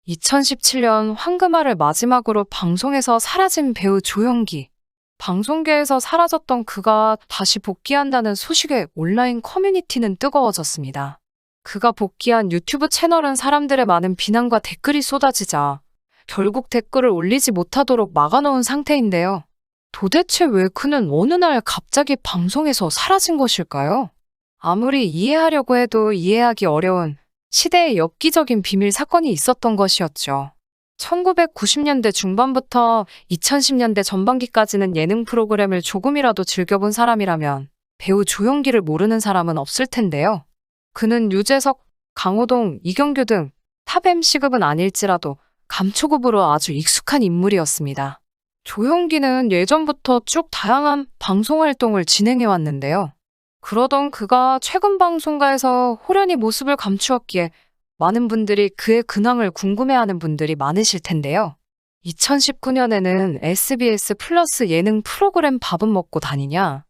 2017년 황금알을 마지막으로 방송에서 사라진 배우 조연기. 방송계에서 사라졌던 그가 다시 복귀한다는 소식에 온라인 커뮤니티는 뜨거워졌습니다. 그가 복귀한 유튜브 채널은 사람들의 많은 비난과 댓글이 쏟아지자 결국 댓글을 올리지 못하도록 막아놓은 상태인데요. 도대체 왜 그는 어느 날 갑자기 방송에서 사라진 것일까요? 아무리 이해하려고 해도 이해하기 어려운 시대의 엽기적인 비밀 사건이 있었던 것이었죠. 1990년대 중반부터 2010년대 전반기까지는 예능 프로그램을 조금이라도 즐겨본 사람이라면 배우 조연기를 모르는 사람은 없을 텐데요. 그는 유재석, 강호동, 이경규 등 탑 MC급은 아닐지라도 감초급으로 아주 익숙한 인물이었습니다. 조연기는 예전부터 쭉 다양한 방송 활동을 진행해왔는데요. 그러던 그가 최근 방송가에서 호련히 모습을 감추었기에 많은 분들이 그의 근황을 궁금해하는 분들이 많으실 텐데요. 2019년에는 SBS 플러스 예능 프로그램 밥은 먹고 다니냐?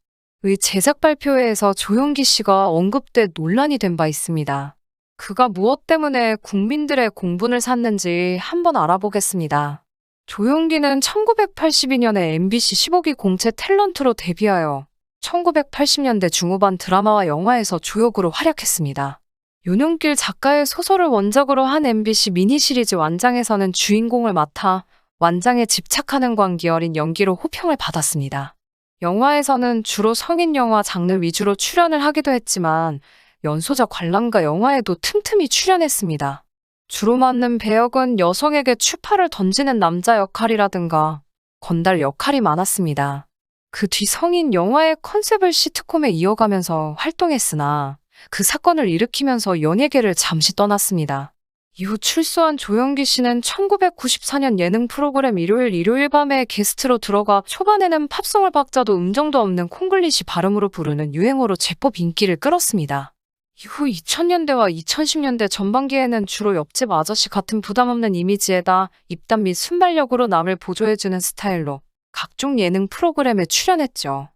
의 제작 발표회에서 조연기 씨가 언급돼 논란이 된 바 있습니다. 그가 무엇 때문에 국민들의 공분을 샀는지 한번 알아보겠습니다. 조연기는 1982년에 MBC 15기 공채 탤런트로 데뷔하여 1980년대 중후반 드라마와 영화에서 조역으로 활약했습니다. 윤용길 작가의 소설을 원작으로 한 MBC 미니 시리즈 완장에서는 주인공을 맡아 완장에 집착하는 광기 어린 연기로 호평을 받았습니다. 영화에서는 주로 성인 영화 장르 위주로 출연을 하기도 했지만 연소자 관람가 영화에도 틈틈이 출연했습니다. 주로 맡는 배역은 여성에게 추파를 던지는 남자 역할이라든가 건달 역할이 많았습니다. 그 뒤 성인 영화의 컨셉을 시트콤에 이어가면서 활동했으나 그 사건을 일으키면서 연예계를 잠시 떠났습니다. 이후 출소한 조연기 씨는 1994년 예능 프로그램 일요일 밤에 게스트로 들어가 초반에는 팝송을 박자도 음정도 없는 콩글리시 발음으로 부르는 유행어로 제법 인기를 끌었습니다. 이후 2000년대와 2010년대 전반기에는 주로 옆집 아저씨 같은 부담 없는 이미지에다 입담 및 순발력으로 남을 보조해주는 스타일로 각종 예능 프로그램에 출연했죠.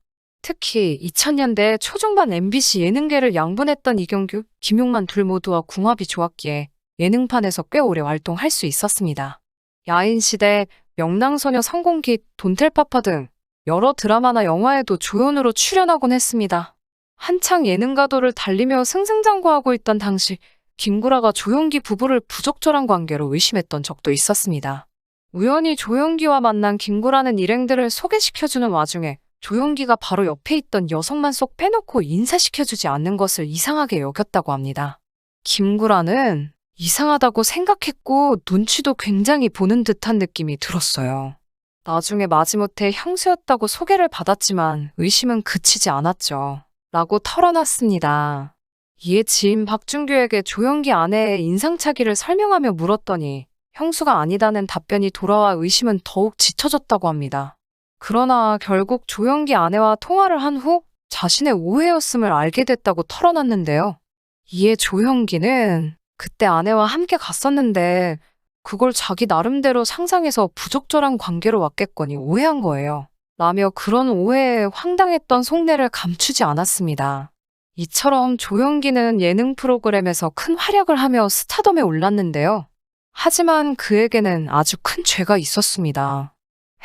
특히 2000년대 초중반 MBC 예능계를 양분했던 이경규, 김용만 둘 모두와 궁합이 좋았기에 예능판에서 꽤 오래 활동할 수 있었습니다. 야인시대, 명랑소녀 성공기, 돈텔파파 등 여러 드라마나 영화에도 조연으로 출연하곤 했습니다. 한창 예능가도를 달리며 승승장구하고 있던 당시 김구라가 조연기 부부를 부적절한 관계로 의심했던 적도 있었습니다. 우연히 조연기와 만난 김구라는 일행들을 소개시켜주는 와중에 조연기가 바로 옆에 있던 여성만 쏙 빼놓고 인사시켜주지 않는 것을 이상하게 여겼다고 합니다. 김구라는 이상하다고 생각했고 눈치도 굉장히 보는 듯한 느낌이 들었어요. 나중에 마지못해 형수였다고 소개를 받았지만 의심은 그치지 않았죠. 라고 털어놨습니다. 이에 지인 박준규에게 조연기 아내의 인상차기를 설명하며 물었더니 형수가 아니다는 답변이 돌아와 의심은 더욱 짙어졌다고 합니다. 그러나 결국 조연기 아내와 통화를 한 후 자신의 오해였음을 알게 됐다고 털어놨는데요. 이에 조연기는 그때 아내와 함께 갔었는데 그걸 자기 나름대로 상상해서 부적절한 관계로 왔겠거니 오해한 거예요. 라며 그런 오해에 황당했던 속내를 감추지 않았습니다. 이처럼 조연기는 예능 프로그램에서 큰 활약을 하며 스타덤에 올랐는데요. 하지만 그에게는 아주 큰 죄가 있었습니다.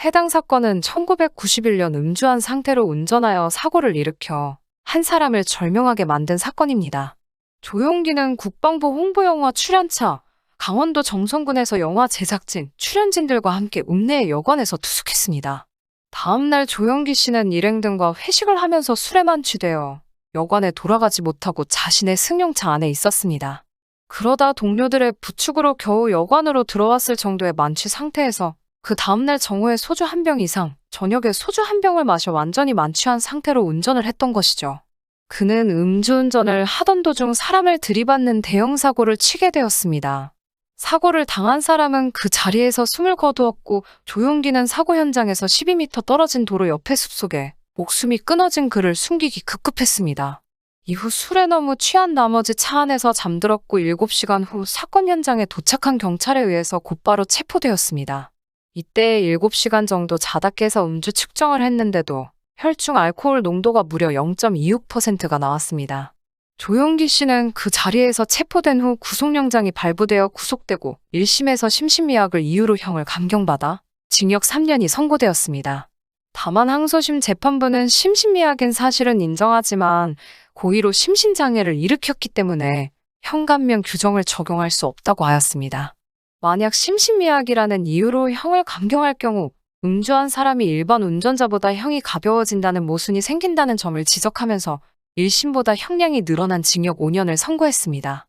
해당 사건은 1991년 음주한 상태로 운전하여 사고를 일으켜 한 사람을 절명하게 만든 사건입니다. 조연기는 국방부 홍보영화 출연차, 강원도 정선군에서 영화 제작진, 출연진들과 함께 읍내의 여관에서 투숙했습니다. 다음날 조연기 씨는 일행 등과 회식을 하면서 술에 만취되어 여관에 돌아가지 못하고 자신의 승용차 안에 있었습니다. 그러다 동료들의 부축으로 겨우 여관으로 들어왔을 정도의 만취 상태에서 그 다음날 정오에 소주 한 병 이상, 저녁에 소주 한 병을 마셔 완전히 만취한 상태로 운전을 했던 것이죠. 그는 음주운전을 하던 도중 사람을 들이받는 대형 사고를 치게 되었습니다. 사고를 당한 사람은 그 자리에서 숨을 거두었고 조연기는 사고 현장에서 12m 떨어진 도로 옆의 숲속에 목숨이 끊어진 그를 숨기기 급급했습니다. 이후 술에 너무 취한 나머지 차 안에서 잠들었고 7시간 후 사건 현장에 도착한 경찰에 의해서 곧바로 체포되었습니다. 이때 7시간 정도 자다 깨서 음주 측정을 했는데도 혈중 알코올 농도가 무려 0.26%가 나왔습니다. 조영기 씨는 그 자리에서 체포된 후 구속영장이 발부되어 구속되고 1심에서 심신미약을 이유로 형을 감경받아 징역 3년이 선고되었습니다. 다만 항소심 재판부는 심신미약인 사실은 인정하지만 고의로 심신장애를 일으켰기 때문에 형감면 규정을 적용할 수 없다고 하였습니다. 만약 심신미약이라는 이유로 형을 감경할 경우 음주한 사람이 일반 운전자보다 형이 가벼워진다는 모순이 생긴다는 점을 지적하면서 1심보다 형량이 늘어난 징역 5년을 선고했습니다.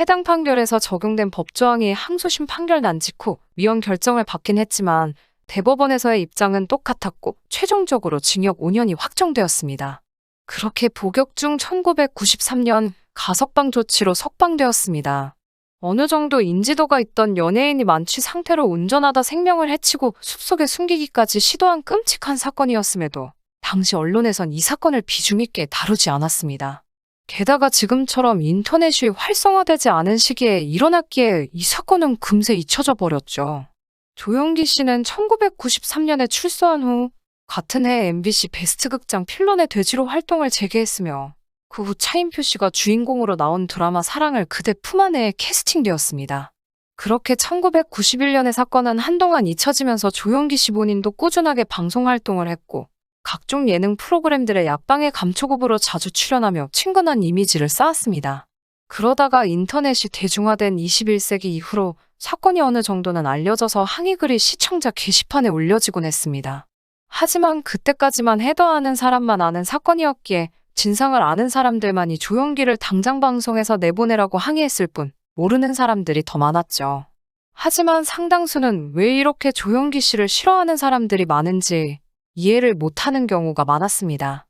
해당 판결에서 적용된 법조항이 항소심 판결 난직 후 위헌 결정을 받긴 했지만 대법원에서의 입장은 똑같았고 최종적으로 징역 5년이 확정되었습니다. 그렇게 복역 중 1993년 가석방 조치로 석방되었습니다. 어느 정도 인지도가 있던 연예인이 만취 상태로 운전하다 생명을 해치고 숲속에 숨기기까지 시도한 끔찍한 사건이었음에도 당시 언론에선 이 사건을 비중 있게 다루지 않았습니다. 게다가 지금처럼 인터넷이 활성화되지 않은 시기에 일어났기에 이 사건은 금세 잊혀져 버렸죠. 조영기 씨는 1993년에 출소한 후 같은 해 MBC 베스트 극장 필론의 돼지로 활동을 재개했으며 그 후 차인표 씨가 주인공으로 나온 드라마 사랑을 그대 품 안에에 캐스팅되었습니다. 그렇게 1991년의 사건은 한동안 잊혀지면서 조영기 씨 본인도 꾸준하게 방송 활동을 했고 각종 예능 프로그램들의 약방의 감초급으로 자주 출연하며 친근한 이미지를 쌓았습니다. 그러다가 인터넷이 대중화된 21세기 이후로 사건이 어느 정도는 알려져서 항의글이 시청자 게시판에 올려지곤 했습니다. 하지만 그때까지만 해도 아는 사람만 아는 사건이었기에 진상을 아는 사람들만이 조영기를 당장 방송에서 내보내라고 항의했을 뿐 모르는 사람들이 더 많았죠. 하지만 상당수는 왜 이렇게 조영기 씨를 싫어하는 사람들이 많은지 이해를 못하는 경우가 많았습니다.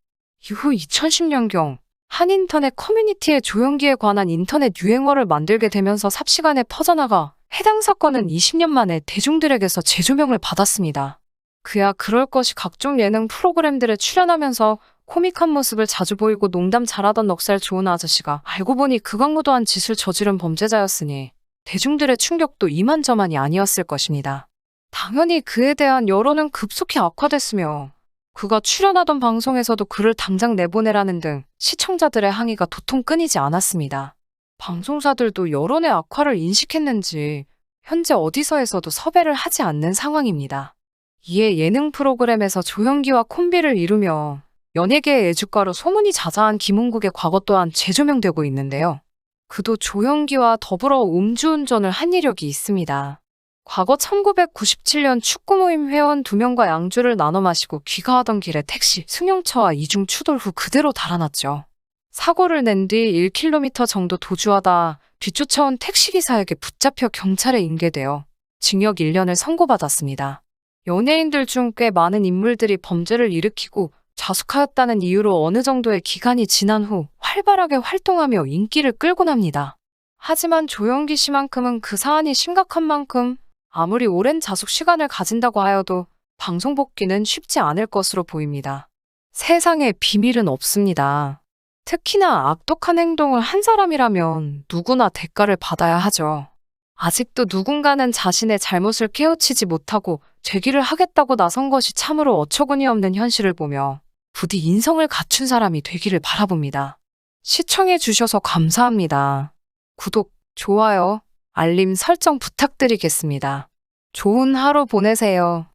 이후 2010년경 한 인터넷 커뮤니티에 조영기에 관한 인터넷 유행어를 만들게 되면서 삽시간에 퍼져나가 해당 사건은 20년 만에 대중들에게서 재조명을 받았습니다. 그야 그럴 것이 각종 예능 프로그램들에 출연하면서 코믹한 모습을 자주 보이고 농담 잘하던 넉살 좋은 아저씨가 알고 보니 극악무도한 짓을 저지른 범죄자였으니 대중들의 충격도 이만저만이 아니었을 것입니다. 당연히 그에 대한 여론은 급속히 악화됐으며 그가 출연하던 방송에서도 그를 당장 내보내라는 등 시청자들의 항의가 도통 끊이지 않았습니다. 방송사들도 여론의 악화를 인식했는지 현재 어디서에서도 섭외를 하지 않는 상황입니다. 이에 예능 프로그램에서 조영기와 콤비를 이루며 연예계의 애주가로 소문이 자자한 김은국의 과거 또한 재조명되고 있는데요. 그도 조영기와 더불어 음주운전을 한 이력이 있습니다. 과거 1997년 축구 모임 회원 2명과 양주를 나눠 마시고 귀가하던 길에 택시 승용차와 이중 추돌 후 그대로 달아났죠. 사고를 낸 뒤 1km 정도 도주하다 뒤쫓아온 택시기사에게 붙잡혀 경찰에 인계되어 징역 1년을 선고받았습니다. 연예인들 중 꽤 많은 인물들이 범죄를 일으키고 자숙하였다는 이유로 어느 정도의 기간이 지난 후 활발하게 활동하며 인기를 끌곤 합니다. 하지만 조영기 씨만큼은 그 사안이 심각한 만큼 아무리 오랜 자숙 시간을 가진다고 하여도 방송 복귀는 쉽지 않을 것으로 보입니다. 세상에 비밀은 없습니다. 특히나 악독한 행동을 한 사람이라면 누구나 대가를 받아야 하죠. 아직도 누군가는 자신의 잘못을 깨우치지 못하고 되기를 하겠다고 나선 것이 참으로 어처구니 없는 현실을 보며 부디 인성을 갖춘 사람이 되기를 바라봅니다. 시청해 주셔서 감사합니다. 구독, 좋아요, 알림 설정 부탁드리겠습니다. 좋은 하루 보내세요.